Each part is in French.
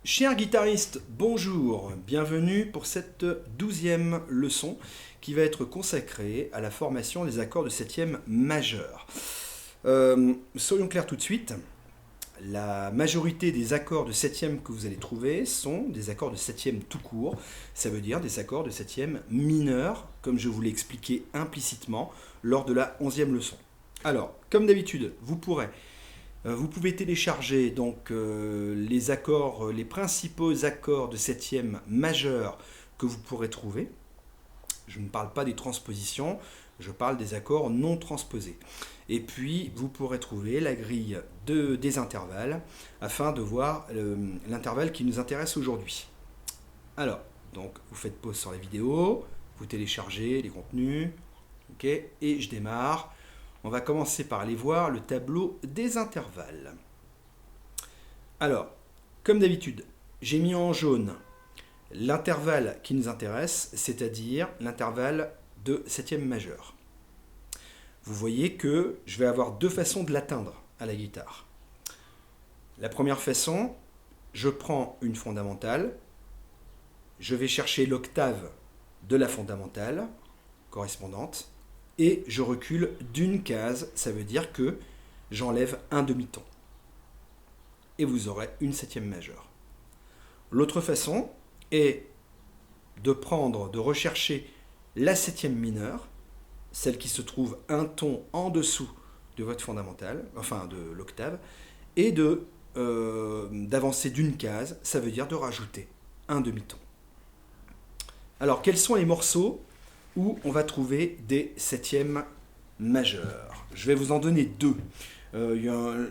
Chers guitaristes, bonjour, bienvenue pour cette 12e leçon qui va être consacrée à la formation des accords de 7e majeur. Soyons clairs tout de suite, la majorité des accords de 7e que vous allez trouver sont des accords de 7e tout court, ça veut dire des accords de 7e mineur, comme je vous l'ai expliqué implicitement lors de la 11e leçon. Alors, comme d'habitude, vous pouvez télécharger donc les accords, les principaux accords de 7e majeur que vous pourrez trouver. Je ne parle pas des transpositions, je parle des accords non transposés. Et puis, vous pourrez trouver la grille des intervalles afin de voir l'intervalle qui nous intéresse aujourd'hui. Alors, donc, vous faites pause sur la vidéo, vous téléchargez les contenus, ok, et je démarre. On va commencer par aller voir le tableau des intervalles. Alors, comme d'habitude, j'ai mis en jaune l'intervalle qui nous intéresse, c'est-à-dire l'intervalle de 7e majeur. Vous voyez que je vais avoir deux façons de l'atteindre à la guitare. La première façon, je prends une fondamentale, je vais chercher l'octave de la fondamentale correspondante, et je recule d'une case, ça veut dire que j'enlève un demi-ton. Et vous aurez une 7e majeure. L'autre façon est de rechercher la 7e mineure, celle qui se trouve un ton en dessous de votre fondamentale, enfin de l'octave, et d'avancer d'une case, ça veut dire de rajouter un demi-ton. Alors, quels sont les morceaux où on va trouver des 7e majeurs? Je vais vous en donner deux.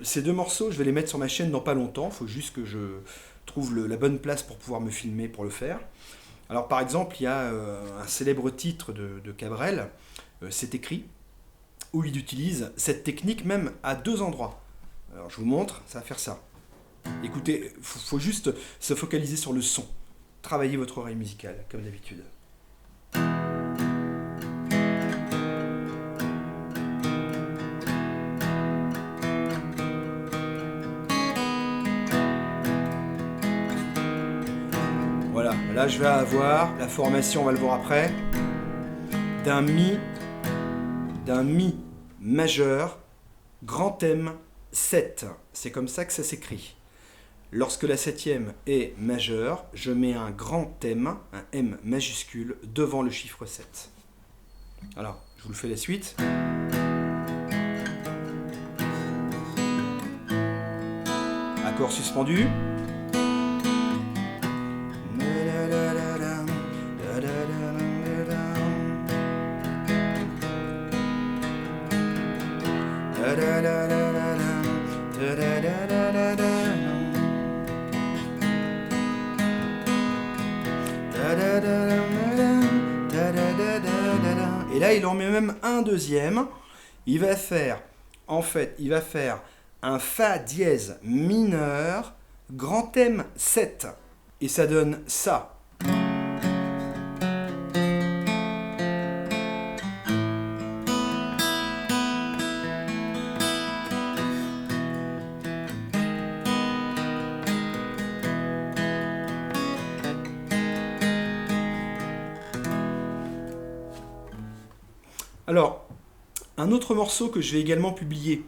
Ces deux morceaux, je vais les mettre sur ma chaîne dans pas longtemps. Il faut juste que je trouve la bonne place pour pouvoir me filmer pour le faire. Alors par exemple, il y a un célèbre titre de Cabrel, C'est écrit, où il utilise cette technique même à deux endroits. Alors je vous montre, ça va faire ça. Écoutez, il faut juste se focaliser sur le son. Travaillez votre oreille musicale, comme d'habitude. Voilà, là je vais avoir la formation, on va le voir après, d'un mi majeur, grand M 7. C'est comme ça que ça s'écrit. Lorsque la 7e est majeure, je mets un grand M, un M majuscule, devant le chiffre 7. Alors, je vous le fais la suite. Accord suspendu. Et là, il en met même un deuxième. Il va faire un Fa dièse mineur, grand M 7. Et ça donne ça. Alors, un autre morceau que je vais également publier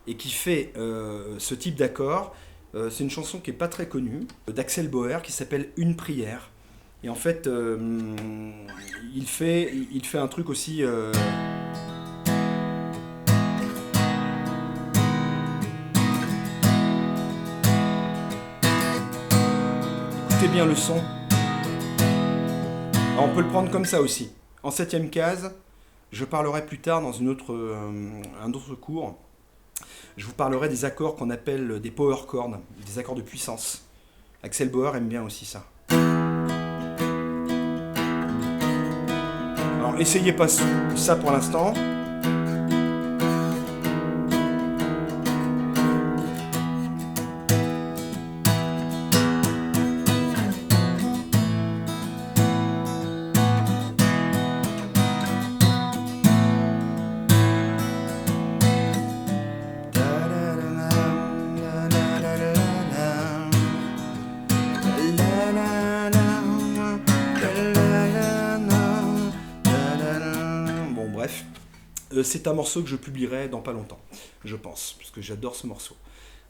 et qui fait ce type d'accord, c'est une chanson qui n'est pas très connue, d'Axel Bauer, qui s'appelle Une prière. Et en fait, il fait un truc aussi... Écoutez bien le son. Alors, on peut le prendre comme ça aussi. En 7e case, je parlerai plus tard dans un autre cours. Je vous parlerai des accords qu'on appelle des power chords, des accords de puissance. Axel Bauer aime bien aussi ça. Alors, essayez pas ça pour l'instant. c'est un morceau que je publierai dans pas longtemps, je pense, parce que j'adore ce morceau.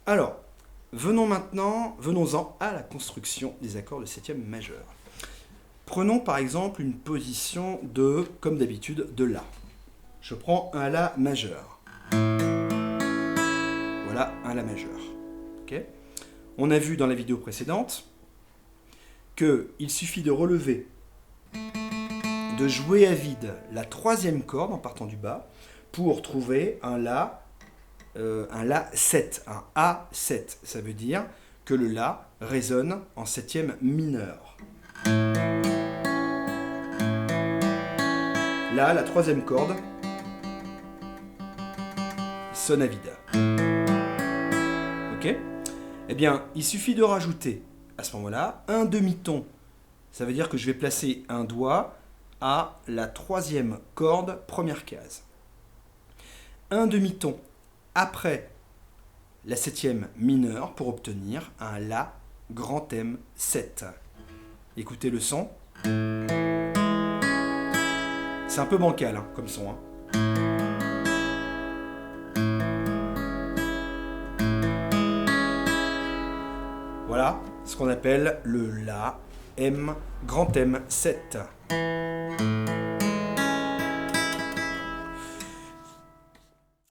Alors, venons-en à la construction des accords de septième majeur. Prenons par exemple une position de, comme d'habitude, de La. Je prends un La majeur. Voilà un La majeur. Okay. On a vu dans la vidéo précédente qu'il suffit de relever, de jouer à vide la troisième corde en partant du bas pour trouver un La 7, un A7. Ça veut dire que le La résonne en septième mineur. Là, la troisième corde sonne à vide. Ok ? Eh bien, il suffit de rajouter à ce moment-là un demi-ton. Ça veut dire que je vais placer un doigt à la troisième corde, première case. Un demi-ton après la septième mineure pour obtenir un La grand M7. Écoutez le son. C'est un peu bancal hein, comme son. Hein. Voilà ce qu'on appelle le La M grand M7.